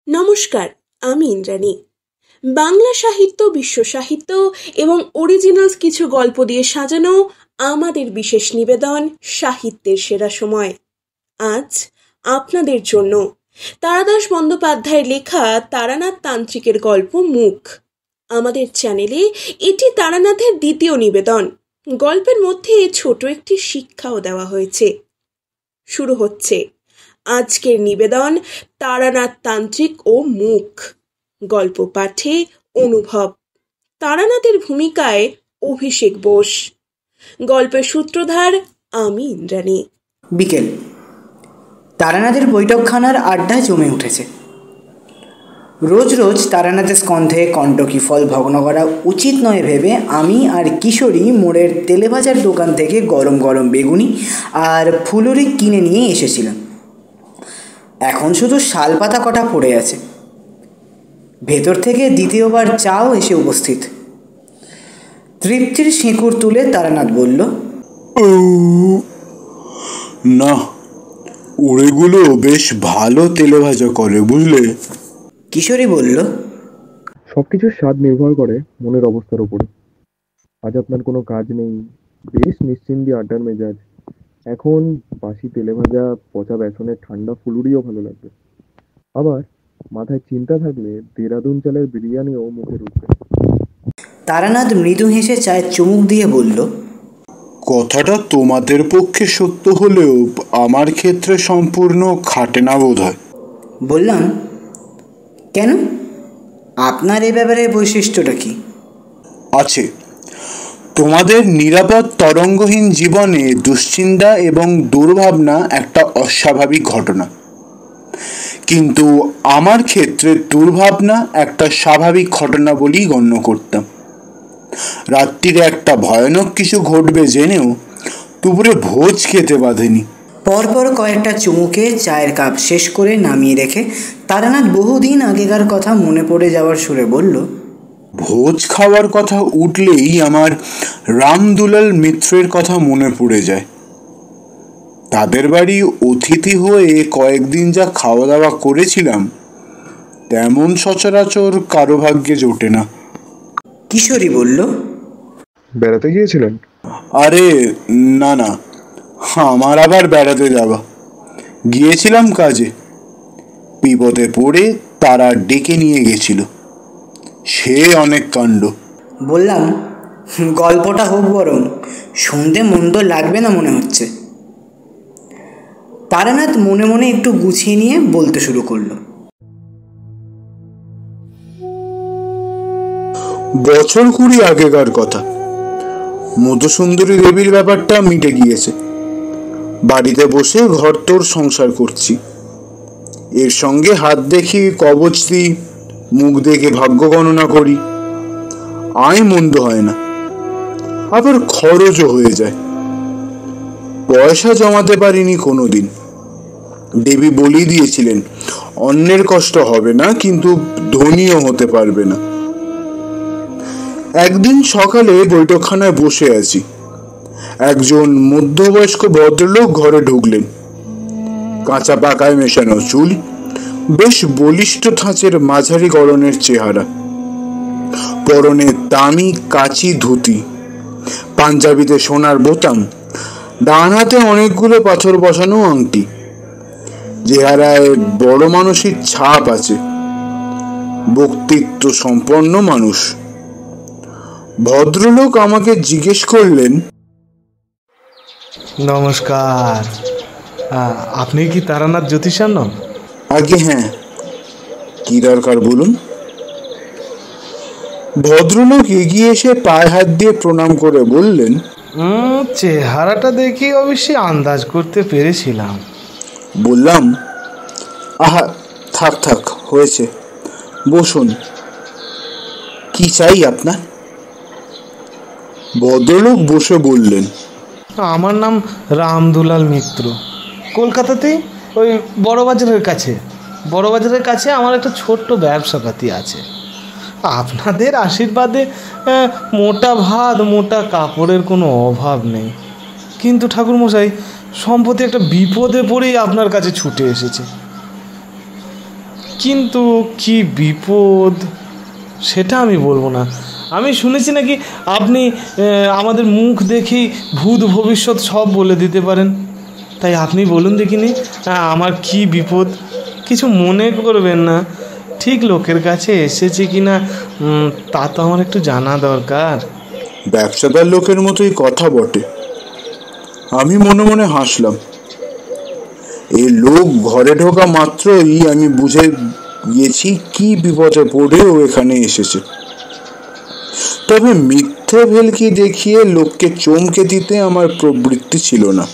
নমস্কার, আমি ইন্দ্রাণী। বাংলা সাহিত্য, বিশ্ব সাহিত্য এবং অরিজিনালস কিছু গল্প দিয়ে সাজানো আমাদের বিশেষ নিবেদন সাহিত্যের সেরা সময়। আজ আপনাদের জন্য তারাদাস বন্দ্যোপাধ্যায়ের লেখা তারানাথ তান্ত্রিকের গল্প মুখ। আমাদের চ্যানেলে এটি তারানাথের দ্বিতীয় নিবেদন। গল্পের মধ্যে ছোট একটি শিক্ষাও দেওয়া হয়েছে। শুরু হচ্ছে আজকের নিবেদন তারানাথ তান্ত্রিক ও মুখ। গল্প পাঠে অনুভব, তারানাথের ভূমিকায় অভিষেক বোস, গল্পের সূত্রধার আমি ইন্দ্রাণী। বিকেল। তারানাথের বৈঠকখানার আড্ডা জমে উঠেছে। রোজ রোজ তারানাথের স্কন্ধে কণ্টকি ফল ভগ্ন করা উচিত নয় ভেবে আমি আর কিশোরী মোড়ের তেলেভাজার দোকান থেকে গরম গরম বেগুনি আর ফুলুরি কিনে নিয়ে এসেছিলাম। এখন শুধু শালপাতা কটা পড়ে আছে। ভেতর থেকে দ্বিতীয়বার চাও এসে উপস্থিত। তৃপ্তির শিঁকুর তুলে তারানাথ বলল, না, ওগুলো বেশ ভালো তেলে ভাজা করে, বুঝলে? কিশোরী বলল, সবকিছুর স্বাদ নির্ভর করে মনের অবস্থার উপরে। আজ আপনার কোনো কাজ নেই, বেশ নিশ্চিন্তি আড্ডার মেজাজ। এখন বাসি তেলে ভাজা পচা বেসনের ঠান্ডা ফুলুরিও ভালো লাগবে। আবার মাথায় চিন্তা থাকলে দেরাদুন চালের বিরিয়ানিও মুখে রুখবে। তারানাথ মৃদু হেসে চায়ের চুমুক দিয়ে বলল, কথাটা তোমাদের পক্ষে সত্য হলেও আমার ক্ষেত্রে সম্পূর্ণ খাটে না বোধ হয়। বললাম, কেন? আপনার এ ব্যাপারে বৈশিষ্ট্যটা কি? আছে। তোমাদের নিরাপদ তরঙ্গহীন জীবনে দুশ্চিন্তা এবং দুর্ভাবনা একটা অস্বাভাবিক ঘটনা, কিন্তু আমার ক্ষেত্রে দুর্ভাবনা একটা স্বাভাবিক ঘটনা বলেই গণ্য করতাম। রাত্রিরে একটা ভয়ানক কিছু ঘটবে জেনেও দুপুরে ভোজ খেতে বাঁধেনি। পরপর কয়েকটা চুমুকে চায়ের কাপ শেষ করে নামিয়ে রেখে তারানাথ বহুদিন আগেকার কথা মনে পড়ে যাওয়ার সুরে বলল, ভোজ খাওয়ার কথা উঠলেই আমার রামদুলাল মিত্রের কথা মনে পড়ে যায়। তাদের বাড়ি অতিথি হয়ে কয়েকদিন যা খাওয়া দাওয়া করেছিলাম তেমন সচরাচর কারো ভাগ্যে জোটে না। কিশোরী বলল, বেড়াতে গিয়েছিলেন? আরে না না, আমার আবার বেড়াতে যাওয়া? গিয়েছিলাম কাজে। বিপদে পড়ে তারা ডেকে নিয়ে গেছিল, সে অনেক কাণ্ড। বললাম, গল্পটা হোক বরং, শুনতে মন্দ লাগবে না মনে হচ্ছে। তারানাথ মনে মনে একটু গুছিয়ে নিয়ে বলতে শুরু করলো, বছর 20 আগেকার কথা। মধুসুন্দরী দেবীর ব্যাপারটা মিটে গিয়েছে। বাড়িতে বসে ঘরতোর সংসার করছি। এর সঙ্গে হাত দেখি কবচ দিই, মুখ দেখে ভাগ্য গণনা করি। আয় মন্দ হয় না, আবার খরচও হয়ে যায়। পয়সা জমাতে পারিনি কোনোদিন। দেবী বলি দিয়েছিলেন অন্যের কষ্ট হবে না, কিন্তু ধনীও হতে পারবে না। একদিন সকালে বৈঠকখানায় বসে আছি। একজন মধ্যবয়স্ক ভদ্রলোক ঘরে ঢুকলেন। কাঁচা পাকায় মেশানো চুল, বেশ বলিষ্ঠ ধাঁচের মাঝারি গড়নের চেহারা, পরনে দামি কাচি ধুতি, পাঞ্জাবিতে সোনার বোতাম, ডান হাতে অনেকগুলো পাথর বসানো আংটি। চেহারায় বড় মানুষের ছাপ আছে, বক্তিত্ব সম্পন্ন মানুষ। ভদ্রলোক আমাকে জিজ্ঞেস করলেন, নমস্কার, আপনি কি তারানাথ জ্যোতিষার নন? আগে হ্যাঁ, কি দরকার বলুন? ভদ্রলোক এগিয়ে এসে পায়ে হাত দিয়ে প্রণাম করে বললেন, চেহারাটা দেখি অবশ্যই আন্দাজ করতে পেরেছিলাম। বললাম, আহা থাক থাক, হয়েছে, বসুন। কি চাই আপনার? ভদ্রলোক বসে বললেন, আমার নাম রামদুলাল মিত্র। কলকাতাতেই ওই বড়বাজারের কাছে আমার একটা ছোট্ট ব্যবসাপাতি আছে। আপনাদের আশীর্বাদে মোটা ভাত মোটা কাপড়ের কোনো অভাব নেই। কিন্তু ঠাকুরমশাই, সম্প্রতি একটা বিপদে পড়েই আপনার কাছে ছুটে এসেছে। কিন্তু কি বিপদ সেটা আমি বলবো না। আমি শুনেছি নাকি আপনি আমাদের মুখ দেখেই ভূত ভবিষ্যৎ সব বলে দিতে পারেন। তাই আপনি বলুন দেখিনি আমার কি বিপদ। কিছু মনে করবেন না, ঠিক লোকের কাছে এসেছে কিনা তা তো আমার একটু জানা দরকার। ব্যবসাদার লোকের মতোই কথা বটে। আমি মনে মনে হাসলাম। এই লোক ঘরে ঢোকা মাত্রই আমি বুঝে গেছি কি বিপদে পড়েও এখানে এসেছে। তবে মিথ্যে ভেলকি দেখিয়ে লোককে চমকে দিতে আমার প্রবৃত্তি ছিল না,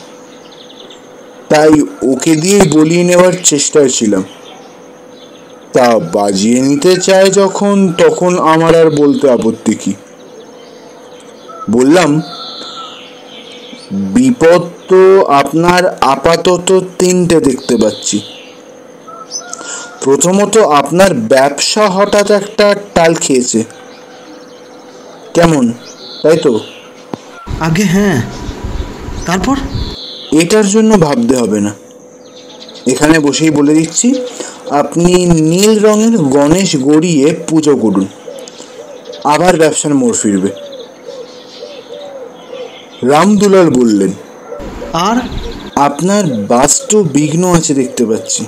তাই ওকে দিয়েই বলিয়ে নেওয়ার চেষ্টায় ছিলাম। তা বাজিয়ে নিতে চায় যখন, তখন আমার আর বলতে আপত্তি কি। বললাম, বিপদ তো আপনার আপাতত তিনটে দেখতে পাচ্ছি। প্রথমত, আপনার ব্যবসা হঠাৎ একটা টাল খেয়েছে। কেমন, তাই তো? আগে হ্যাঁ, তারপর? এটার জন্য ভাবতে হবে না, এখানে বসেই বলে দিচ্ছি। আপনি নীল রঙের গণেশ গড়িয়ে পুজো করুন, আবার ব্যবসার মোড় ফিরবে। রামদুলাল বললেন, আর? আপনার বাস্তু বিঘ্ন আছে দেখতে পাচ্ছি।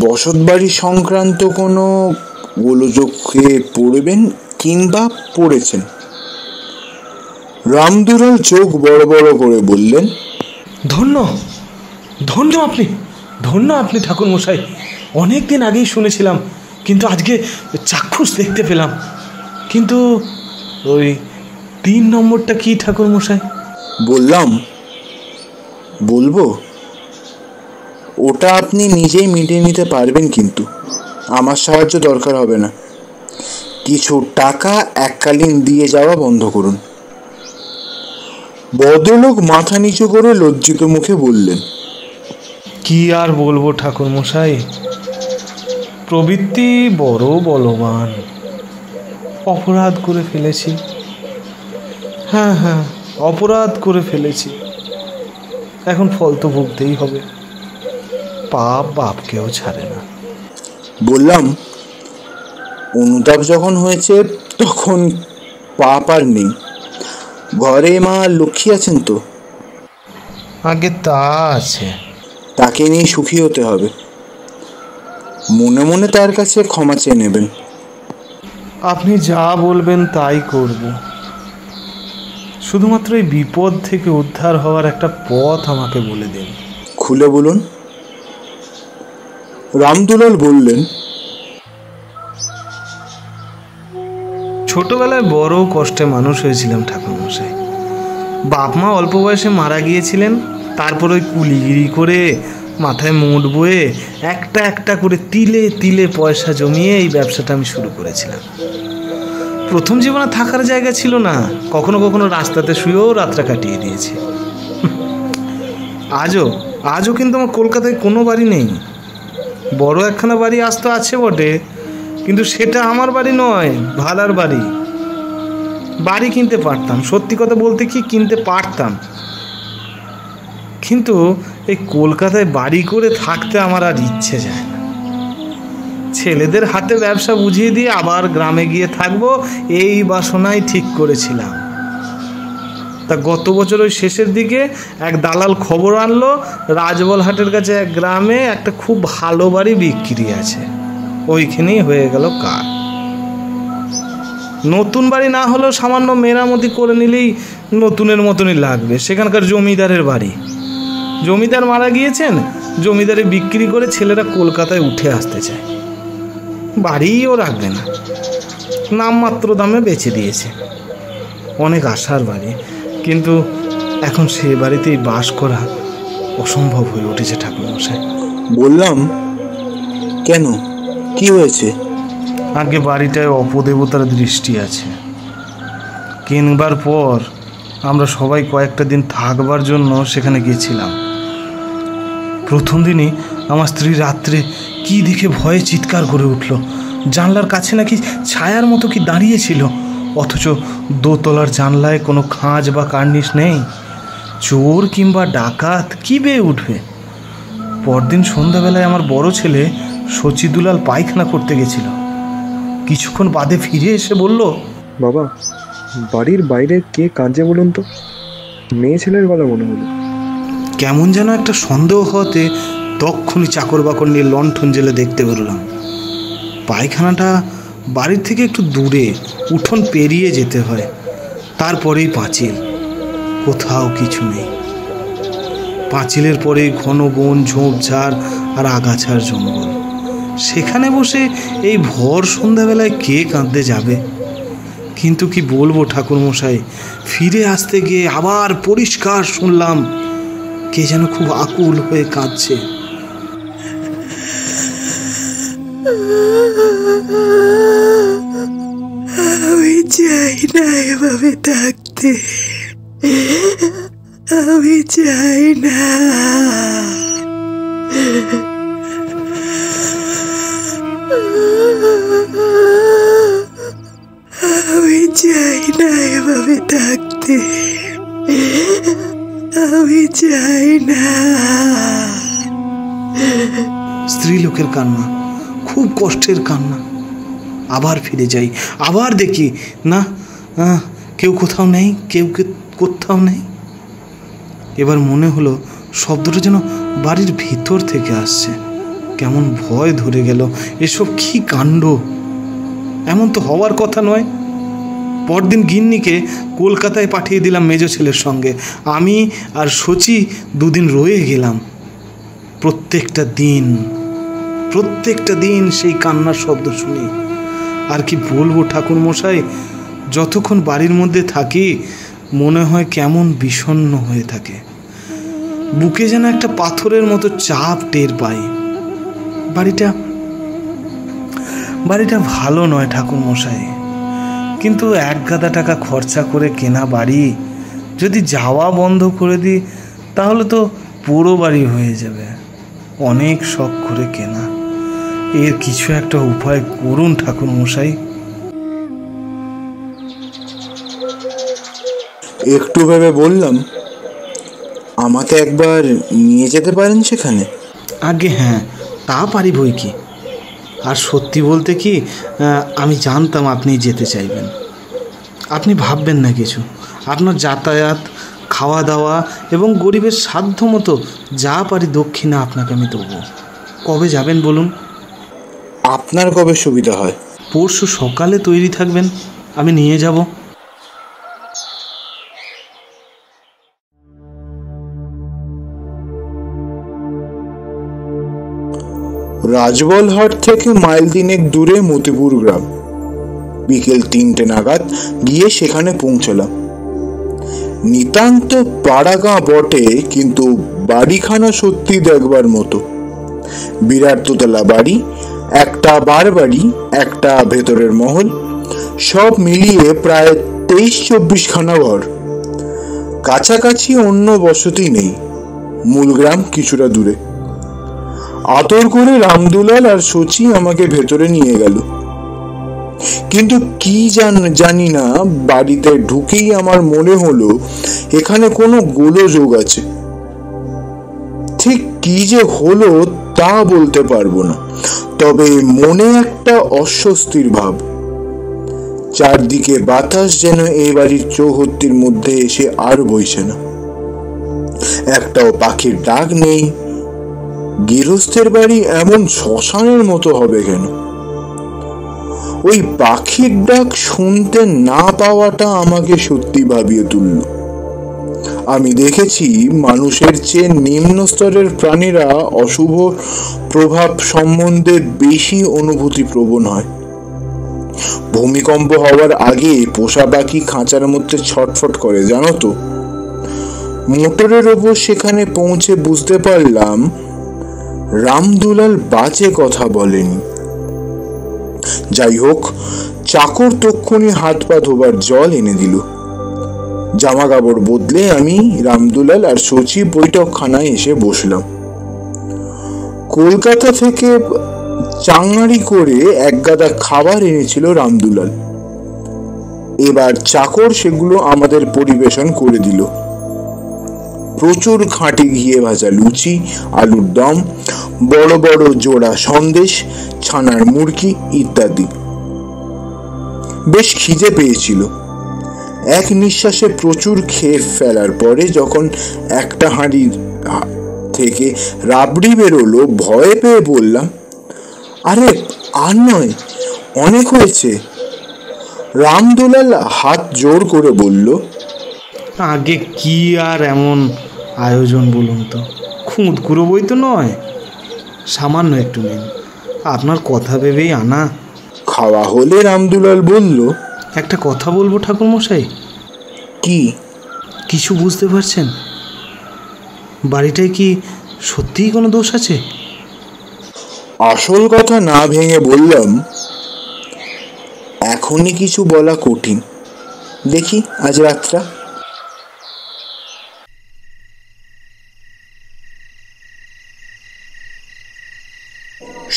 বসতবাড়ি সংক্রান্ত কোনো গোলযোগে পড়বেন কিংবা পড়েছেন। রামদুলাল চোখ বড় বড় করে বললেন, ধন্য ধন্য আপনি, ধন্য আপনি ঠাকুর মশাই। অনেক দিন আগেই শুনেছিলাম, কিন্তু আজকে চাক্ষুষ দেখতে পেলাম। কিন্তু ওই 3 নম্বরটা কি ঠাকুর মশাই? বললাম, বলবো? ওটা আপনি নিজেই মিটিয়ে নিতে পারবেন, কিন্তু আমার সাহায্য দরকার হবে না। কিছু টাকা এককালীন দিয়ে যাওয়া বন্ধ করুন। ভদ্রলোক মাথা নিচু করে লজ্জিত মুখে বললেন, কি আর বলবো ঠাকুর মশাই, প্রবৃত্তি বড় বলবান। অপরাধ করে ফেলেছি। হ্যাঁ হ্যাঁ, অপরাধ করে ফেলেছি। এখন ফল তো ভুগতেই হবে। পাপ বাপকেও ছাড়ে না। বললাম, অনুতাপ যখন হয়েছে তখন পাপ আর নেই। ঘরে মা লক্ষ্মী আছেন তো? আগে তা আছে। তাকে নিয়ে সুখী হতে হবে। মনে মনে তার কাছে ক্ষমা চেয়ে নেবেন। আপনি যা বলবেন তাই করব। শুধুমাত্র এই বিপদ থেকে উদ্ধার হওয়ার একটা পথ আমাকে বলে দিন। খুলে বলুন। রামদুলাল বললেন, ছোটবেলায় বড় কষ্টে মানুষ হয়েছিলাম ঠাকুরমশাই। বাপ মা অল্প বয়সে মারা গিয়েছিলেন। তারপর ওই কুলিগিরি করে মাথায় মুঠ বয়ে একটা একটা করে তিলে তিলে পয়সা জমিয়ে এই ব্যবসাটা আমি শুরু করেছিলাম। প্রথম জীবনে থাকার জায়গা ছিল না, কখনো কখনো রাস্তাতে শুয়েও রাতটা কাটিয়ে দিয়েছি। আজও কিন্তু আমার কলকাতায় কোনো বাড়ি নেই। বড় একখানা বাড়ি আজ তো আছে বটে, কিন্তু সেটা আমার বাড়ি নয়, ভাড়ার বাড়ি। বাড়ি কিনতে পারতাম, সত্যি কথা বলতে কি কিনতে পারতাম, কিন্তু এই কলকাতায় বাড়ি করে থাকতে আমার আর ইচ্ছে যায় না। ছেলেদের হাতে ব্যবসা বুঝিয়ে দিয়ে আবার গ্রামে গিয়ে থাকবো, এই বাসনাই ঠিক করেছিলাম। তা গত বছর ওই শেষের দিকে এক দালাল খবর আনলো, রাজবলহাটের কাছে এক গ্রামে একটা খুব ভালো বাড়ি বিক্রি আছে। ওইখানেই হয়ে গেল কাজ। নতুন বাড়ি না হলেও সামান্য মেরামতি করে নিলেই নতুনের মতনই লাগবে। সেখানকার জমিদারের বাড়ি। জমিদার মারা গিয়েছেন, জমিদারে বিক্রি করে ছেলেরা কলকাতায় উঠে আসতে চায়। বাড়িও রাখবে না, নামমাত্র দামে বেচে দিয়েছে। অনেক আশার বাড়ি, কিন্তু এখন সে বাড়িতেই বাস করা অসম্ভব হয়ে উঠেছে ঠাকুরমশাই। বললাম, কেন, কি হয়েছে? আগে বাড়িটায় অপদেবতার দৃষ্টি আছে। কিনবার পর আমরা সবাই কয়েকটা দিন থাকবার জন্য সেখানে গিয়েছিলাম। প্রথম দিনই আমার স্ত্রী রাত্রে কি দেখে ভয়ে চিৎকার করে উঠল। জানলার কাছে নাকি ছায়ার মতো কি দাঁড়িয়েছিল, অথচ দোতলার জানলায় কোনো খাঁজ বা কার্নিশ নেই। চোর কিংবা ডাকাত কি বেয়ে উঠবে? পরদিন সন্ধ্যাবেলায় আমার বড় ছেলে শচীদুলাল পায়খানা করতে গেছিল, কিছুক্ষণ বাদে ফিরে এসে বলল, বাবা, বাড়ির বাইরে কে কাঁদছে বলুন তো? মেয়ে ছেলের গলা মনে হলো। কেমন যেন একটা সন্দেহ হতে তক্ষুনি চাকর বাকর নিয়ে লণ্ঠন জেলে দেখতে বেরোলাম। পায়খানাটা বাড়ির থেকে একটু দূরে, উঠোন পেরিয়ে যেতে হয়, তারপরেই পাঁচিল। কোথাও কিছু নেই। পাঁচিলের পরে ঘন বন, ঝোপঝাড় আর আগাছার জঙ্গল। সেখানে বসে এই ভর সন্ধ্যাবেলায় কে কাঁদতে যাবে? কিন্তু কি বলবো ঠাকুরমশাই, ফিরে আসতে গিয়ে আবার পরিষ্কার শুনলাম কে যেন খুব আকুল হয়ে কাঁদছে। আমি চাই না এভাবে থাকতে, আমি চাই না। আমি চাই না এভাবে থাকতে, আমি চাই না। স্ত্রী লোকের কান্না, খুব কষ্টের কান্না। আবার ফিরে যাই, আবার দেখি না, কেউ কোথাও নেই, কেউ কোথাও নেই। এবার মনে হলো শব্দটা যেন বাড়ির ভিতর থেকে আসছে। কেমন ভয় ধরে গেল। এসব কি কাণ্ড! এমন তো হওয়ার কথা নয়। পরদিন গিন্নিকে কলকাতায় পাঠিয়ে দিলাম মেজ ছেলের সঙ্গে। আমি আর শচী দুদিন রয়ে গেলাম। প্রত্যেকটা দিন সেই কান্নার শব্দ শুনি। আর কি বলবো ঠাকুরমশাই, যতক্ষণ বাড়ির মধ্যে থাকি মনে হয় কেমন বিষণ্ণ হয়ে থাকে। বুকে যেন একটা পাথরের মতো চাপ টের পাই। বাড়িটা ভালো নয় ঠাকুরমশাই, কিন্তু এক গাদা টাকা খরচা করে কেনা বাড়ি যদি যাওয়া বন্ধ করে দিই তাহলে তো পুরো বাড়ি হয়ে যাবে। অনেক শখ করে কেনা, এর কিছু একটা উপায় করুন ঠাকুরমশাই। একটু ভেবে বললাম, আমাকে একবার নিয়ে যেতে পারেন সেখানে? আগে হ্যাঁ, তা পারি বই কি। আর সত্যি বলতে কি, আমি জানতাম আপনি যেতে চাইবেন। আপনি ভাববেন না কিছু। আপনার যাতায়াত, খাওয়া দাওয়া এবং গরিবের সাধ্য মতো যা পারি দক্ষিণা আপনাকে আমি দেবো। কবে যাবেন বলুন? আপনার কবে সুবিধা হয়? পরশু সকালে তৈরি থাকবেন, আমি নিয়ে যাব। রাজবলহাট থেকে মাইল 3 দূরে মতিপুর গ্রাম। বিকেল 3টে নাগাদ গিয়ে সেখানে পৌঁছলাম। নিতান্ত পাড়াগাঁ বটে, কিন্তু বাড়িখানা সত্যি দেখবার মতো। বিরাট দোতলা বাড়ি, একটা বার বাড়ি, একটা ভেতরের মহল, সব মিলিয়ে প্রায় 23-24 খানা ঘর। কাছাকাছি অন্য বসতি নেই, মূল গ্রাম কিছুটা দূরে। আদর করে রামদুলাল আর শচী আমাকে ভেতরে নিয়ে গেল। কিন্তু কি জানি না, বাড়িতে ঢুকেই আমার মনে হলো এখানে কোনো গোলযোগ আছে। ঠিক কি যে হলো তা বলতে পারবো না, তবে মনে একটা অস্বস্তির ভাব। চারদিকে বাতাস যেন এই বাড়ির চৌহদ্দির মধ্যে এসে আর বইছে না। একটাও পাখির ডাক নেই। গৃহস্থের বাড়ি এমন শ্মশানের মতো হবে কেন? ওই পাখির ডাক শুনতে না পাওয়াটা আমাকে সত্যি ভাবিয়ে তুলল। আমি দেখেছি মানুষের চেয়ে নিম্ন স্তরের প্রাণীরা অশুভ প্রভাব সম্বন্ধে বেশি অনুভূতি প্রবণ হয়। ভূমিকম্প হওয়ার আগে পোষা পাখি খাঁচার মধ্যে ছটফট করে, জানো তো। মোটরের ওপর সেখানে পৌঁছে বুঝতে পারলাম রামদুলাল বাজে কথা বলেনি। যাই হোক, চাকর তক্ষুনি হাত পা ধোবার জল এনে দিল। জামা কাপড় বদলে আমি, রামদুলাল আর শচী বৈঠকখানায় এসে বসলাম। কলকাতা থেকে চাঙারি করে এক গাদা খাবার এনেছিল রামদুলাল। এবার চাকর সেগুলো আমাদের পরিবেশন করে দিল। প্রচুর খাঁটি ঘিয়ে ভাজা লুচি, আলুর দম, বড় বড় জোড়া সন্দেশ, ছানার মুড়কি ইত্যাদি। বেশ খিদে পেয়েছিল। এক নিঃশ্বাসে প্রচুর খেয়ে ফেলার পরে যখন একটা হাঁড়ি থেকে রাবড়ি বেরোলো, ভয় পেয়ে বললাম, আরে আর নয়, অনেক হয়েছে। রামদুলাল হাত জোর করে বলল, আগে কি আর এমন আয়োজন বলুন তো, খুঁত কুড়োবই তো নয়, সামান্য একটু নিন, আপনার কথা ভেবেই আনা। খাওয়া হলে রামদুলাল বলল, একটা কথা বলবো ঠাকুরমশাই। কি? কিছু বুঝতে পারছেন? বাড়িটায় কি সত্যিই কোনো দোষ আছে? আসল কথা না ভেঙে বললাম, এখনই কিছু বলা কঠিন, দেখি আজ রাতটা।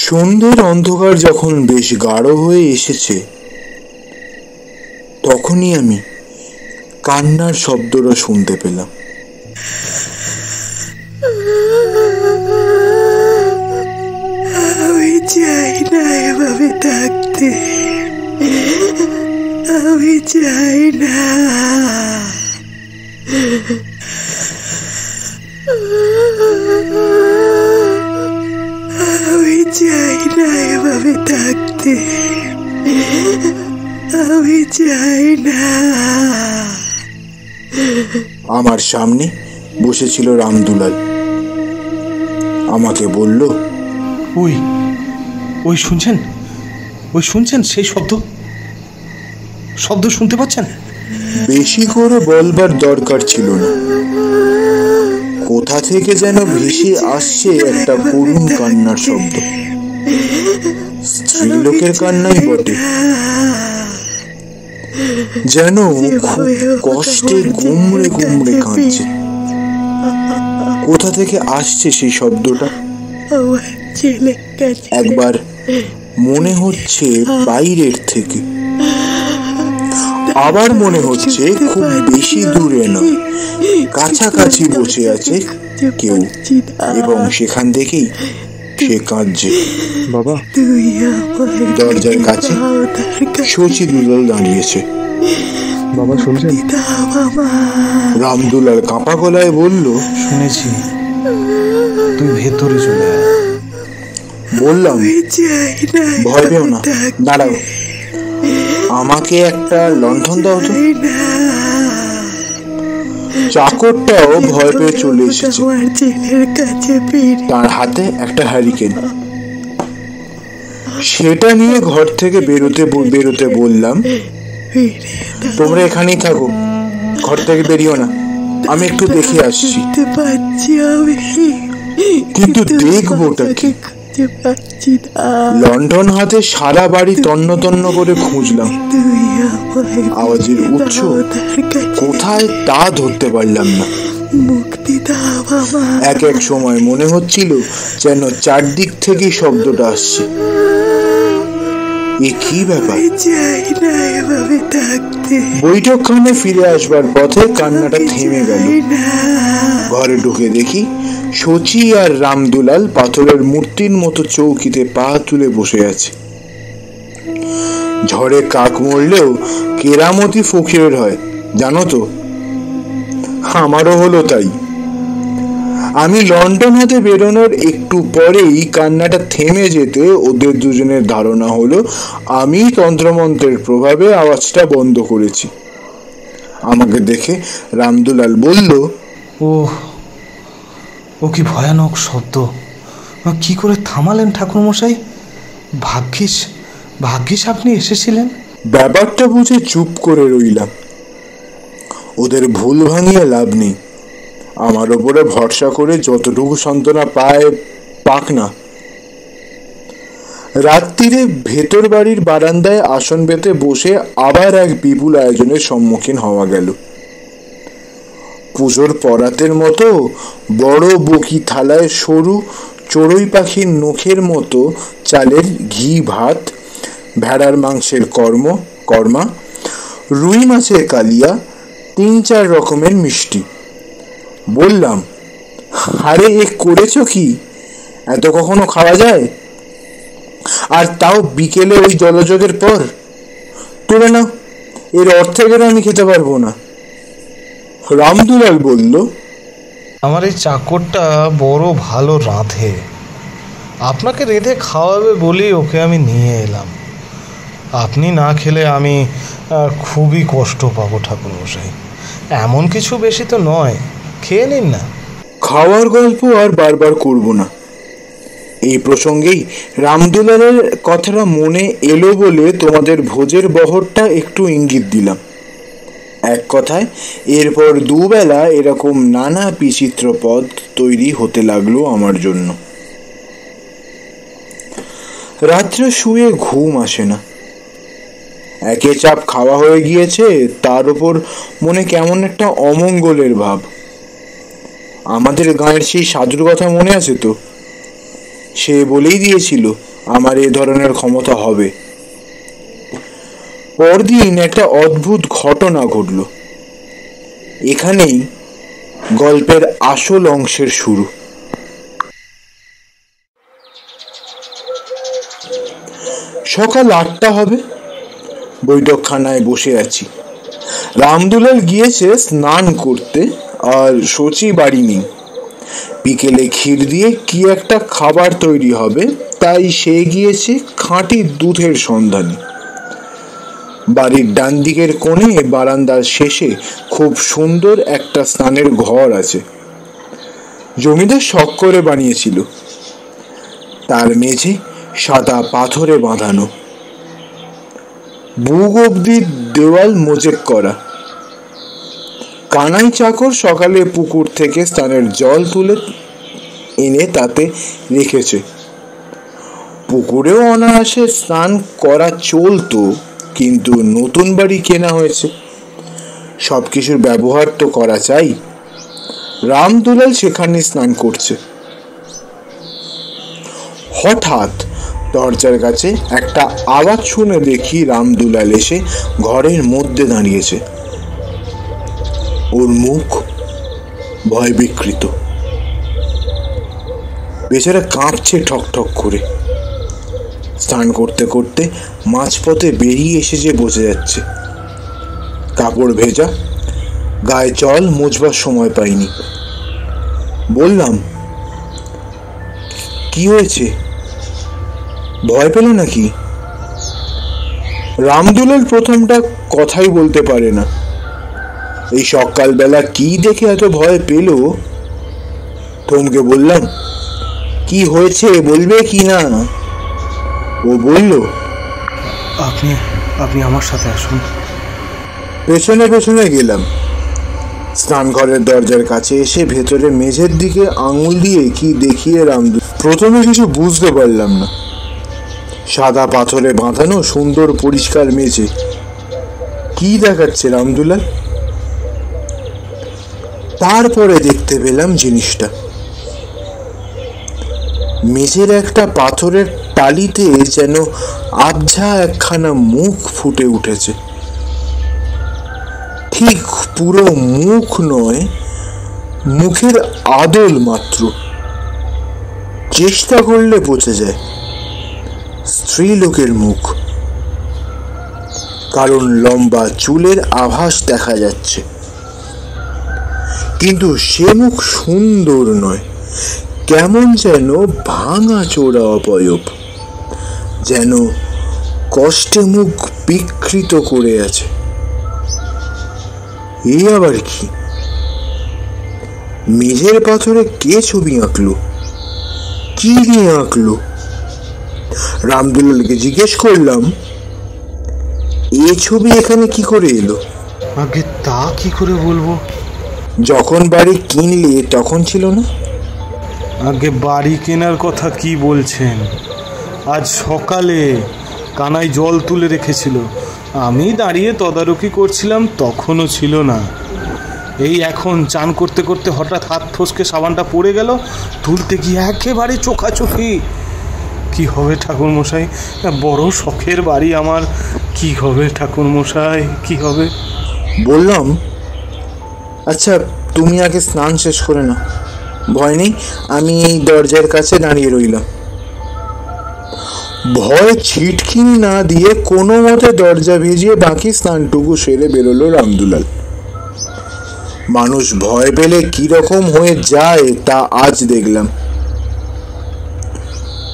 সন্ধ্যের অন্ধকার যখন বেশ গাঢ় হয়ে এসেছে, তখনই আমি কান্নার শব্দটা শুনতে পেলাম। আমি চাই না এভাবে থাকতে, আমি চাই না। আমি চাই না এভাবে থাকতে, আমি চাই না। আমার সামনে বসেছিল রামদুলাল। আমাকে বলল, ওই ওই শুনছেন, ওই শুনছেন সেই শব্দ শুনতে পাচ্ছেন? বেশি করে বলবার দরকার ছিল না, কোথা থেকে যেন ভেসে আসছে একটা করুণ কান্নার শব্দ। স্ত্রীলোকের কান্নাই বটে, যেন খুব কষ্টে গুমড়ে গুমড়ে কাঁদছে। কোথা থেকে আসছে সেই শব্দটা? একবার মনে হচ্ছে বাইরের থেকে, আবার মনে হচ্ছে খুব বেশি দূরে নয়, কাছাকাছি বসে আছে কেউ, এবং সেখান থেকেই সে কাঁদছে। বাবা, দরজার কাছে শচী দুলাল দাঁড়িয়েছে। বাবা শুনছেন? রামদুলাল কাঁপা গলায় বলল, শুনেছি, তুই ভেতরে চলে আয়। বললাম, ভয় পেও না, দাঁড়াও, আমাকে একটা লণ্ঠন দাও তো। চাকরটাও ভয় পেয়ে চলে এসেছে, তার হাতে একটা হ্যারিকেন। সেটা নিয়ে ঘর থেকে বেরোতে বললাম, তোমরা এখানেই থাকো, ঘর থেকে বেরিও না, আমি একটু দেখে আসছি। কিন্তু দেখবোটা কি? লন্ডন হাতে সারা বাড়ি তন্ন তন্ন করে খুঁজলাম, আওয়াজের উৎস কোথায় তা ধরতে পারলাম না। এক এক সময় মনে হচ্ছিল যেন চারদিক থেকে শব্দটা আসছে। এ কি ব্যাপার? বৈঠকখানে ফিরে আসবার পথে কান্নাটা থেমে গেল। ঘরে ঢুকে দেখি শচী আর রামদুলাল পাথরের মূর্তির মতো চৌকিতে পা তুলে বসে আছে। ঝড়ে কাক মরলেও কেরামতি ফকিরের হয়, জানো তো। আমারও হলো তাই। আমি লন্ডন হতে বেরোনোর একটু পরেই কান্নাটা থেমে যেতে ওদের দুজনের ধারণা হলো আমি তন্ত্রমন্ত্রের প্রভাবে আওয়াজটা বন্ধ করেছি। আমাকে দেখে রামদুলাল বলল, ও কি ভয়ানক শব্দ! কি করে থামালেন ঠাকুরমশাই? ভাগ্যিস আপনি এসেছিলেন। ব্যাপারটা বুঝে চুপ করে রইলাম। ওদের ভুল ভাঙিয়ে লাভ নেই, আমার ওপরে ভরসা করে যতটুকু সান্ত্বনা পাক না। রাত্রিরে ভেতর বাড়ির বারান্দায় আসন পেতে বসে আবার এক বিপুল আয়োজনের সম্মুখীন হওয়া গেল। পুজোর পরাতের মতো বড় বকি থালায় সরু চড়ুই পাখির নখের মতো চালের ঘি ভাত, ভেড়ার মাংসের কর্মা, রুই মাছের কালিয়া, 3-4 রকমের মিষ্টি, বললাম, আরে এ করেছো কি? এত কখনো খাওয়া যায়? আর তাও বিকেলে ওই জলযোগের পর? তুলে নাও, এর অর্ধেকের আমি খেতে পারবো না। রামদুলাল বলল, আমার এই চাকরটা বড় ভালো রাঁধে, আপনাকে রেঁধে খাওয়াবে বলেই ওকে আমি নিয়ে এলাম। আপনি না খেলে আমি খুবই কষ্ট পাবো ঠাকুরমশাই। এমন কিছু বেশি তো নয়, খেয়ে নিন না। খাওয়ার গল্প আর বারবার করব না। এই প্রসঙ্গেই রামদুলালের কথাটা মনে এলো বলে তোমাদের ভোজের বহরটা একটু ইঙ্গিত দিলাম। এক কথায় এরপর দুবেলা এরকম নানা বিচিত্র পদ তৈরি হতে লাগলো আমার জন্য। রাত্রে শুয়ে ঘুম আসে না। একে চাপ খাওয়া হয়ে গিয়েছে, তার উপর মনে কেমন একটা অমঙ্গলের ভাব। আমাদের গাঁয়ের সেই সাধুর কথা মনে আছে তো? সে বলেই দিয়েছিল আমার এ ধরনের ক্ষমতা হবে। পরদিন একটা অদ্ভুত ঘটনা ঘটল। এখানেই গল্পের আসল অংশের শুরু। সকাল 8টা হবে, বৈঠকখানায় বসে আছি। রামদুলাল গিয়েছে স্নান করতে, আর শচী বাড়ি নেই। বিকেলে ক্ষীর দিয়ে কি একটা খাবার তৈরি হবে, তাই সে গিয়েছে খাঁটি দুধের সন্ধানে। বাড়ির ডান দিকের কোণে বারান্দার শেষে খুব সুন্দর একটা স্নানের ঘর আছে। জমিদার শখ করে বানিয়েছিল। তার মেঝে সাদা পাথরে বাঁধানো, বুক অব্দি দেওয়াল মোজেক করা। কানাই চাকর সকালে পুকুর থেকে স্নানের জল তুলে এনে তাতে রেখেছে। পুকুরেও অনায়াসে স্নান করা চলতো, কিন্তু নতুন বাড়ি কেনা হয়েছে, সবকিছুর ব্যবহার তো করা চাই। রামদুলাল সেখানে স্নান করছে। হঠাৎ দরজার কাছে একটা আওয়াজ শুনে দেখি রামদুলাল এসে ঘরের মধ্যে দাঁড়িয়েছে। ওর মুখ ভয় বিকৃত, বেচারা কাঁপছে ঠকঠক করে। স্নান করতে করতে মাঝপথে বেরিয়ে এসেছে বোঝা যাচ্ছে। কাপড় ভেজা, গায়ে জল মোছবার সময় পাইনি। বললাম, কি হয়েছে? ভয় পেল নাকি? রামদুলাল প্রথমটা কথাই বলতে পারে না। এই সকালবেলা কি দেখে এত ভয় পেল? থমকে বললাম, কি হয়েছে বলবে কি না? ও বলল, আপনি আমার সাথে আসুন। পেছনে পেছনে গেলাম। স্নানঘরের দরজার কাছে এসে ভেতরে মেঝের দিকে আঙুল দিয়ে কি দেখিয়ে রামদুলাল। প্রথমে কিছু বুঝতে পারলাম না। সাদা পাথরে বাঁধানো সুন্দর পরিষ্কার মেঝে, কি দেখাচ্ছে রামদুলাল? তারপরে দেখতে পেলাম জিনিসটা। মেঝের একটা পাথরের টালিতে যেন আবঝা একখানা মুখ ফুটে উঠেছে। ঠিক পুরো মুখ নয়, মুখের আদল মাত্র। চেষ্টা করলে বোঝা যায় স্ত্রীলোকের মুখ, কারণ লম্বা চুলের আভাস দেখা যাচ্ছে। কিন্তু সে মুখ সুন্দর নয়, কেমন যেন ভাঙা চোরা অবয়ব, যেন কষ্টে মুখ বিকৃত করে আছে। এ আবার কি? মেঝের পাথরে কে ছবি আঁকলো? কি নিয়ে আঁকলো? রামদুলালকে জিজ্ঞেস করলাম, এ ছবি এখানে কি করে এলো? আগে তা কি করে বলবো? যখন বাড়ি কিনলে তখন ছিল না? আগে বাড়ি কেনার কথা কি বলছেন? আজ সকালে কানাই জল তুলে রেখেছিল, আমি দাঁড়িয়ে তদারকি করছিলাম, তখনও ছিল না। এই এখন চান করতে করতে হঠাৎ হাত ফসকে সাবানটা পড়ে গেল, তুলতে গিয়ে একেবারে চোখাচোখি। কি হবে ঠাকুরমশাই, বড় শখের বাড়ি আমার, কি হবে ঠাকুরমশাই, কি হবে? বললাম, আচ্ছা তুমি আগে স্নান শেষ করে নাও। ভয় নেই, আমি এই দরজার কাছে দাঁড়িয়ে রইলাম। ভয় ছিটকিনি না দিয়ে কোনো মতে দরজা ভেজিয়ে বাকি স্নানটুকু সেরে বেরোলো রামদুলাল। মানুষ ভয় পেলে কিরকম হয়ে যায় তা আজ দেখলাম।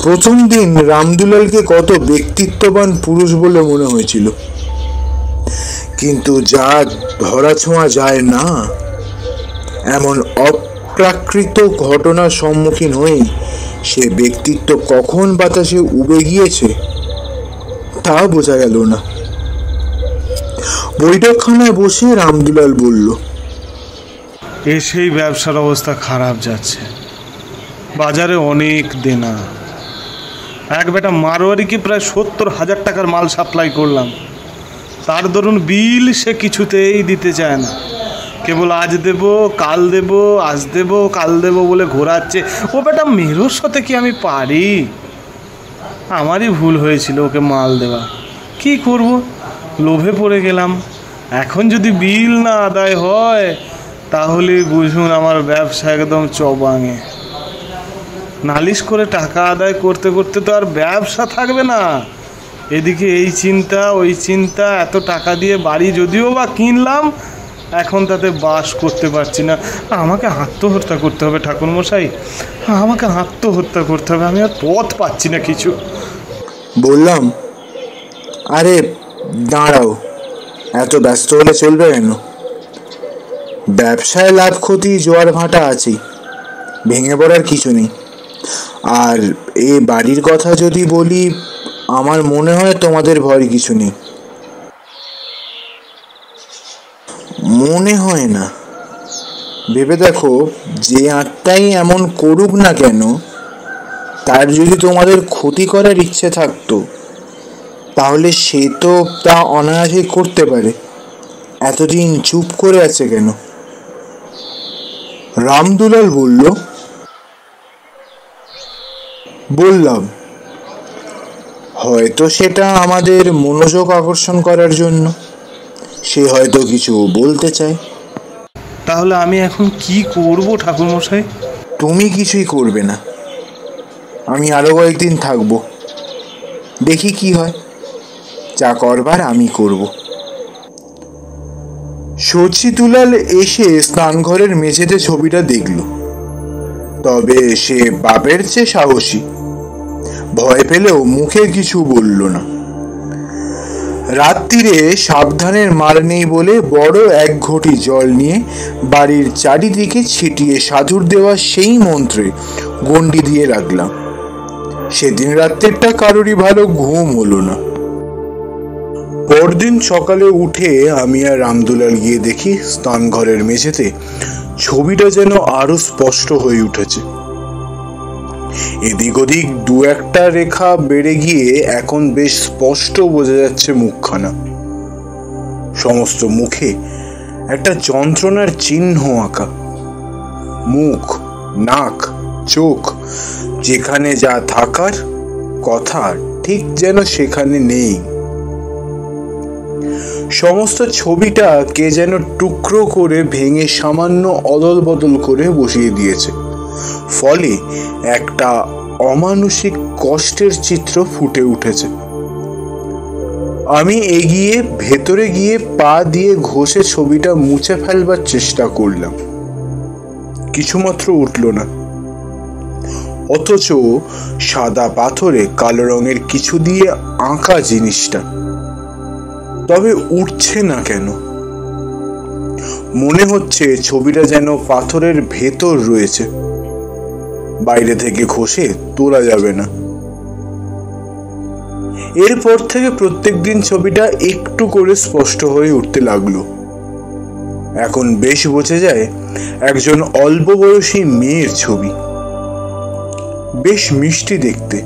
প্রথম দিন রামদুলালকে কত ব্যক্তিত্ববান পুরুষ বলে মনে হয়েছিল, কিন্তু যা ধরাছোঁয়া যায় না এমন অপ্রাকৃত ঘটনার সম্মুখীন হয়েই সে ব্যক্তিত্ব কখন বাতাসে উবে গিয়েছে তা বোঝা গেল না। বৈঠকখানায় বসে রামদুলাল বলল, এসেই ব্যবসার অবস্থা খারাপ যাচ্ছে, বাজারে অনেক দেনা। এক বেটা মারোয়ারিকে প্রায় 70,000 টাকার মাল সাপ্লাই করলাম, তার দরুন বিল সে কিছুতেই দিতে চায় না। কেবল আজ দেব, কাল দেব, আজ দেব, কাল দেব বলে ঘোরাচ্ছে। ও বেটা মেরোর সাথে কি আমি পারি? আমারই ভুল হয়েছিল ওকে মাল দেওয়া। কি করব, লোভে পড়ে গেলাম। এখন যদি বিল না আদায় হয় তাহলে বুঝুন আমার ব্যবসা একদম চবাঙে। নালিশ করে টাকা আদায় করতে করতে তো আর ব্যবসা থাকবে না। এদিকে এই চিন্তা ওই চিন্তা, এত টাকা দিয়ে বাড়ি যদিও বা কিনলাম, এখন তাতে বাস করতে পারছি না। আমাকে আত্মহত্যা করতে হবে ঠাকুরমশাই, আমাকে আত্মহত্যা করতে হবে। আমি আর পথ পাচ্ছি না কিছু। বললাম, আরে দাঁড়াও, এত ব্যস্ত হলে চলবে কেন? ব্যবসায় লাভ ক্ষতি জোয়ার ভাটা আছেই, ভেঙে পড়ার কিছু নেই। আর এ বাড়ির কথা যদি বলি, আমার মনে হয় তোমাদের ভয়ের কিছু নেই। মনে হয় না, ভেবে দেখো, যে আত্মাই এমন করুক না কেন, তার যদি তোমাদের ক্ষতি করার ইচ্ছে থাকতো তাহলে সে তো তা অনায়াসে করতে পারে। এতদিন চুপ করে আছে কেন? রামদুলাল বললাম, হয়তো সেটা আমাদের মনোযোগ আকর্ষণ করার জন্য। সে হয়তো কিছু বলতে চায়। তাহলে আমি এখন কি করব ঠাকুরমশাই? তুমি কিছুই করবে না, আমি আরো কয়েকদিন থাকবো, দেখি কি হয়। যা করবার আমি করব। শচীদুলাল এসে স্নানঘরের মেঝেতে ছবিটা দেখল, তবে সে বাপের চেয়ে সাহসী। ভয় পেলেও মুখে কিছু বলল না। রাত্রিরে সাবধানের মার নেই বলে বড় এক ঘটি জল নিয়ে বাড়ির চারিদিকে ছিটিয়ে সাধুর দেওয়া সেই মন্ত্রে গণ্ডি দিয়ে রাখলাম। সেদিন রাত্রিটা কারোরই ভালো ঘুম হলো না। পরদিন সকালে উঠে আমি আর রামদুলাল গিয়ে দেখি স্নানঘরের মেঝেতে ছবিটা যেন আরো স্পষ্ট হয়ে উঠেছে। এদিক ওদিক দু একটা রেখা বেড়ে গিয়ে এখন বেশ স্পষ্ট বোঝা যাচ্ছে মুখখানা। সমস্ত মুখে একটা যন্ত্রণার চিহ্ন আঁকা। মুখ, নাক, চোখ যেখানে যা থাকার কথা ঠিক যেন সেখানে নেই। সমস্ত ছবিটা কে যেন টুকরো করে ভেঙে সামান্য অদল বদল করে বসিয়ে দিয়েছে। ফলে একটা অমানুষিক কষ্টের চিত্র ফুটে উঠেছে। আমি এগিয়ে ভেতরে গিয়ে পা দিয়ে ঘষে ছবিটা মুছে ফেলবার চেষ্টা করলাম, কিছুমাত্র উঠল না। অথচ সাদা পাথরে কালো রঙের কিছু দিয়ে আঁকা জিনিসটা, তবে উঠছে না কেন? মনে হচ্ছে ছবিটা যেন পাথরের ভেতর রয়েছে, বাইরে থেকে ঘষে তোলা যাবে না। এরপর থেকে প্রত্যেকদিন ছবিটা একটু করে স্পষ্ট হয়ে উঠতে লাগলো। এখন বেশ বোঝা যায় একজন অল্প বয়সী মেয়ের ছবি। বেশ মিষ্টি দেখতে,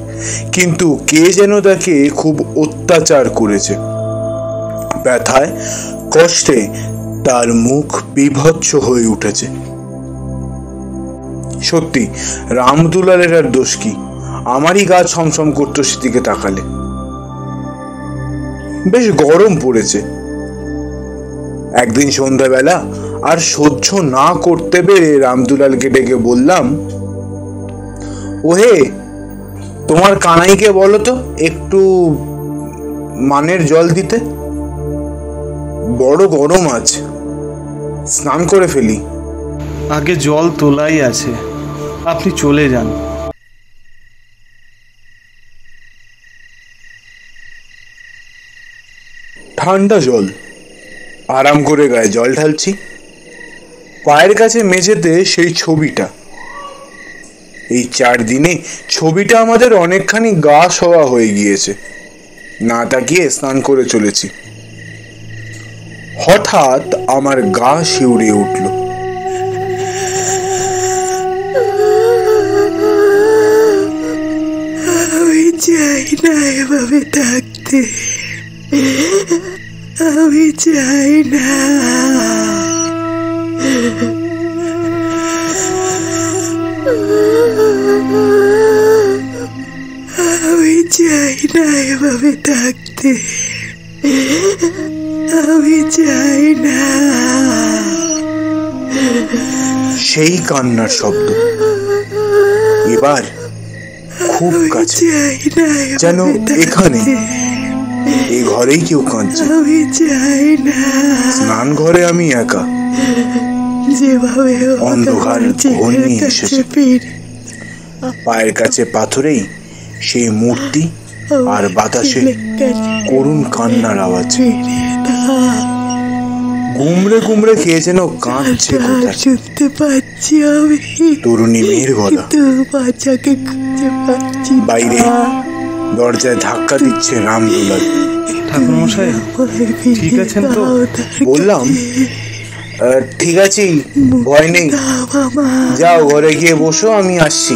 কিন্তু কে যেন তাকে খুব অত্যাচার করেছে। ব্যথায় কষ্টে তার মুখ বিভৎস হয়ে উঠেছে। সত্যি রামদুলালের আর দোষ কি? আমারই গা ছমছম করতো সেদিকে তাকালে। বেশ গরম পড়েছে। একদিন সন্ধ্যাবেলা আর সহ্য না করতে পেরে রামদুলালকে ডেকে বললাম, ওহে, তোমার কানাইকে বলো তো একটু মানের জল দিতে, বড় গরম আছে, স্নান করে ফেলি। আগে জল তোলাই আছে, আপনি চলে যান। ঠান্ডা জল, আরাম করে গায়ে জল ঢালছি। পায়ের কাছে মেঝেতে সেই ছবিটা। এই 4 দিনে ছবিটা আমাদের অনেকখানি গা সওয়া হয়ে গিয়েছে। না তাকিয়ে স্নান করে চলেছি। হঠাৎ আমার গা শিউরে উঠল। আমি চাই না এভাবে থাকতে, আমি চাই না। আমি চাই না এভাবে থাকতে, আমি চাই না। সেই কান্নার শব্দ এবার খুব কাছে, যেন এখানে, এই ঘরেই কেউ কাঁদছে। আমি চাই না। স্নান ঘরে আমি একা, যেভাবে অন্ধকার ঘনিয়ে এসেছে। পায়ের কাছে পাথরেই সেই মূর্তি আর বাতাসে করুণ কান্নার আওয়াজ। গুমড়ে গুমড়ে কে যেন কাঁদছে কোথায়। শুনতে পাচ্ছি আমি তরুণী মেয়ের গলা। বাচ্চাকে খুঁজে পাচ্ছি। বাইরে দরজায় ধাক্কা দিচ্ছে রামদুলাল। ঠাকুরমশাই, ঠিক আছেন তো? বললাম, ঠিক আছি, ভয় নেই, যাও ঘরে গিয়ে বসো, আমি আসছি।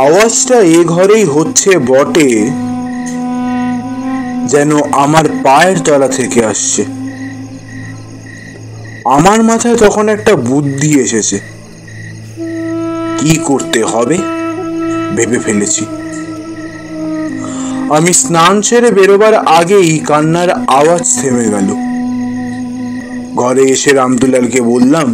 আওয়াজটা এ ঘরেই হচ্ছে বটে, যেন আমার পায়ের তলা থেকে আসছে। আমার মাথায় তখন একটা বুদ্ধি এসেছে। কি করতে হবে ভেবে ফেলেছি। আমি স্নান সেরে বেরোবার আগেই কান্নার আওয়াজ থেমে গেল। ঘরে এসে রামদুলালকে বললাম,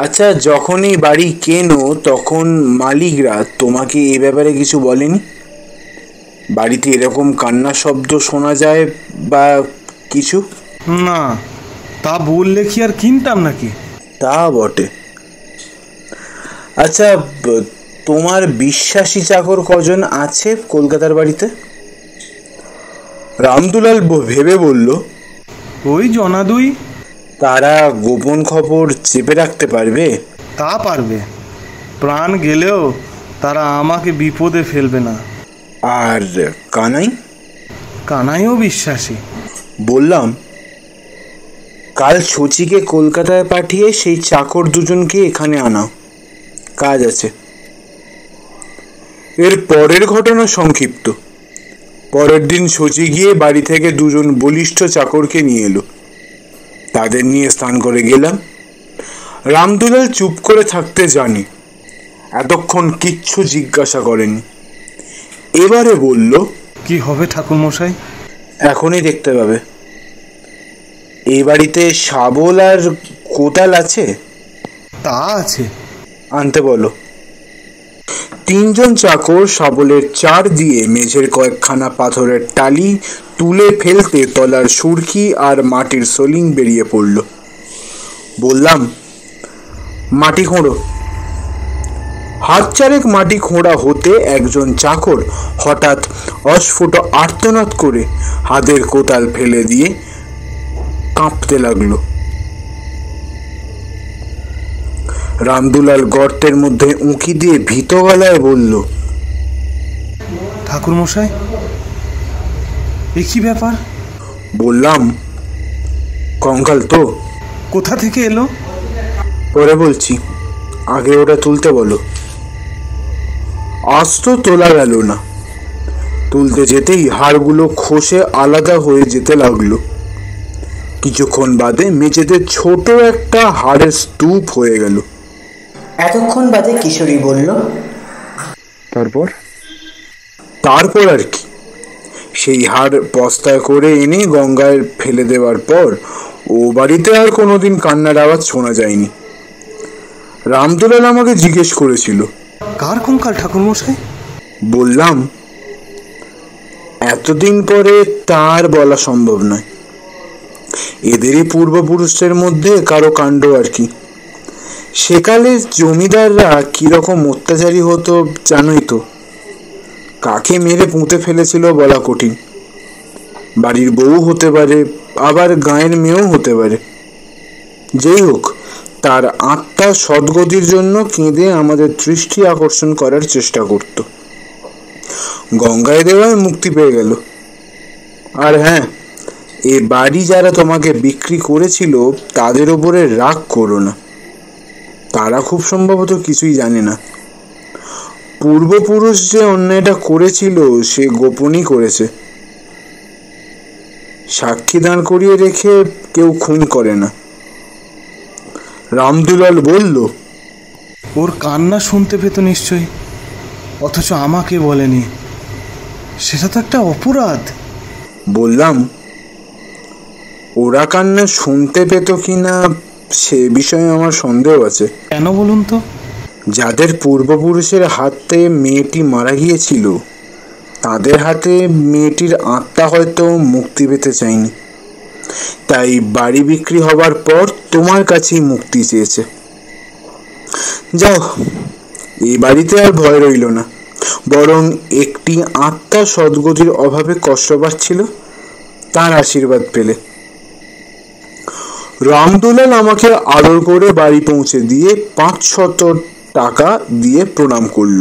আচ্ছা, যখনই বাড়ি কেনো তখন মালিকরা তোমাকে এ ব্যাপারে কিছু বলেনি? বাড়িতে এরকম কান্নার শব্দ শোনা যায় বা কিছু? না, তা বললে কি আর কিনতাম নাকি? তা বটে। আচ্ছা, তোমার বিশ্বাসী চাকর কজন আছে কলকাতার বাড়িতে? রামদুলাল ভেবে বলল, ওই জনা 2। তারা গোপন খবর চেপে রাখতে পারবে? তা পারবে, প্রাণ গেলেও তারা আমাকে বিপদে ফেলবে না। আর কানাই? কানাইও বিশ্বাসী। বললাম, কাল শচীকে কলকাতায় পাঠিয়ে সেই চাকর দুজনকে এখানে আনাও, কাজ আছে। এর পরের ঘটনা সংক্ষিপ্ত। পরের দিন শচী গিয়ে বাড়ি থেকে 2 বলিষ্ঠ চাকরকে নিয়ে এলো। তাদের নিয়ে স্নান করে গেলাম। রামদুলাল চুপ করে থাকতে জানে, এতক্ষণ কিচ্ছু জিজ্ঞাসা করেনি। এবারে বলল, কি হবে ঠাকুরমশাই? এখনই দেখতে পাবে। এই বাড়িতে শাবল আর কোদাল আছে? তা আছে। আনতে বলো। 3 চাকর শাবলের চার দিয়ে মেঝের কয়েকখানা পাথরের টালি তুলে ফেলতে তলার সুরকি আর মাটির সোলিং বেরিয়ে পড়ল। বললাম, মাটি খোঁড়ো। হাত 4 মাটি খোঁড়া হতে একজন চাকর হঠাৎ অস্ফুট আর্তনাদ করে হাতের কোদাল ফেলে দিয়ে কাঁপতে লাগলো। রামদুলাল গর্তের মধ্যে উঁকি দিয়ে ভীত গলায় বলল, ঠাকুরমশাই, এ কি ব্যাপার? বললাম, কঙ্কাল তো। কোথা থেকে এলো? পরে বলছি, আগে ওটা তুলতে বলো। আজ তো তোলা গেল না। তুলতে যেতেই হাড়গুলো খসে আলাদা হয়ে যেতে লাগলো। কিছুক্ষণ বাদে মেঝেতে ছোট একটা হাড়ের স্তূপ হয়ে গেল। এতক্ষণ বাদে কিশোরী বলল, তারপর তারপর আর কি, সেই হাড় বস্তায় করে এনে গঙ্গায় ফেলে দেওয়ার পর ও বাড়িতে আর কোনোদিন কান্নার আওয়াজ শোনা যায়নি। রামদুলাল আমাকে জিজ্ঞেস করেছিল, কার কঙ্কাল ঠাকুরমশাই? বললাম, এতদিন পরে তার বলা সম্ভব নয়। এদেরই পূর্বপুরুষের মধ্যে কারো কাণ্ড আর কি। সেকালে জমিদাররা কিরকম অত্যাচারী হতো জানোই তো। কাকে মেরে পুঁতে ফেলেছিল বলা কঠিন। বাড়ির বউ হতে পারে, আবার গাঁয়ের মেয়েও হতে পারে। যেই হোক, তার আত্মা সদ্গতির জন্য কেঁদে আমাদের দৃষ্টি আকর্ষণ করার চেষ্টা করত। গঙ্গায় দেওয়ায় মুক্তি পেয়ে গেল। আর হ্যাঁ, এ বাড়ি যারা তোমাকে বিক্রি করেছিল তাদের ওপরে রাগ করো না। তারা খুব সম্ভবত কিছুই জানে না। পূর্বপুরুষ যে অন্যায়টা করেছিল সে গোপনই করেছে। সাক্ষী দাঁড় করিয়ে রেখে কেউ খুন করে না। রামদুলাল বলল, ওর কান্না শুনতে পেত নিশ্চয়ই, অথচ আমাকে বলেনি। সেটা তো একটা অপরাধ। বললাম, ওরা কান্না শুনতে পেত কিনা সে বিষয়ে আমার সন্দেহ আছে। কেন বলুন তো? যাদের পূর্বপুরুষের হাতে মেয়েটি মারা গিয়েছিল তাদের হাতে মেয়েটির আত্মা হয়তো মুক্তি পেতে চায়নি, তাই বাড়ি বিক্রি হবার পর তোমার কাছেই মুক্তি চেয়েছে। যাও, এই বাড়িতে আর ভয় রইল না, বরং একটি আত্মা সদ্গতির অভাবে কষ্ট পাচ্ছিল, তার আশীর্বাদ পেলে। রামদুলাল আমাকে আদর করে বাড়ি পৌঁছে দিয়ে 500 টাকা দিয়ে প্রণাম করল।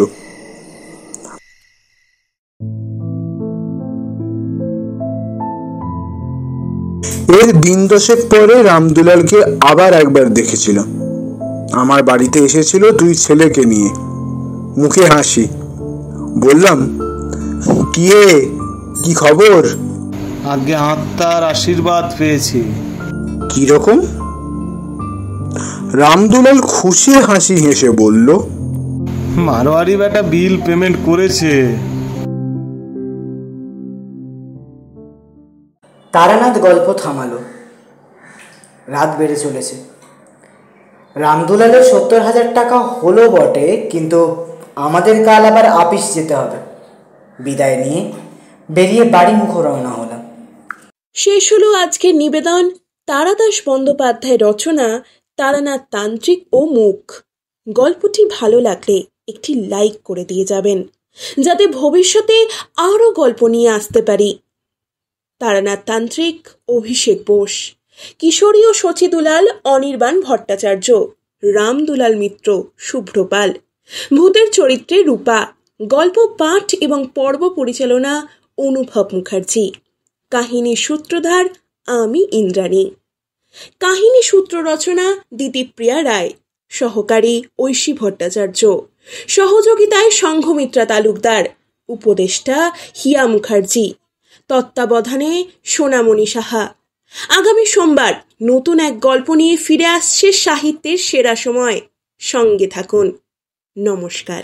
এর দিন দশেক পরে রামদুলালকে আবার একবার দেখেছিলাম। আমার বাড়িতে এসেছিল 2 ছেলেকে নিয়ে, মুখে হাসি। বললাম, কি খবর? আগে আত্মার আশীর্বাদ পেয়েছি। কি রকম? রামদুলাল খুশি হাসি হেসে বলল, মারোয়ারি বেটা বিল পেমেন্ট করেছে। তারানাথ গল্প থামালো। রাত বেড়ে চলেছে। রামদুলালের 70,000 টাকা হলো বটে, কিন্তু আমাদের কাল আবার আপিস যেতে হবে। বিদায় নিয়ে বেরিয়ে বাড়ি মুখ রওনা হলাম। শেষ হলো আজকের নিবেদন। তারাদাস বন্দ্যোপাধ্যায়ের রচনা তারানাথ তান্ত্রিক ও মুখ। গল্পটি ভালো লাগলে একটি লাইক করে দিয়ে যাবেন, যাতে ভবিষ্যতে আরও গল্প নিয়ে আসতে পারি। তারানাথ তান্ত্রিক অভিষেক বোস, কিশোরী ও শচী দুলাল অনির্বাণ ভট্টাচার্য, রামদুলাল মিত্র শুভ্রপাল, ভূতের চরিত্রে রূপা। গল্প পাঠ এবং পর্ব পরিচালনা অনুভব মুখার্জি। কাহিনীর সূত্রধার আমি ইন্দ্রাণী। কাহিনী সূত্র রচনা দিতিপ্রিয়া রায়, সহকারী ঐশী ভট্টাচার্য, সহযোগিতায় সংঘমিত্রা তালুকদার, উপদেষ্টা হিয়া মুখার্জি, তত্ত্বাবধানে সোনামণি সাহা। আগামী সোমবার নতুন এক গল্প নিয়ে ফিরে আসছে সাহিত্যের সেরা সময়। সঙ্গে থাকুন। নমস্কার।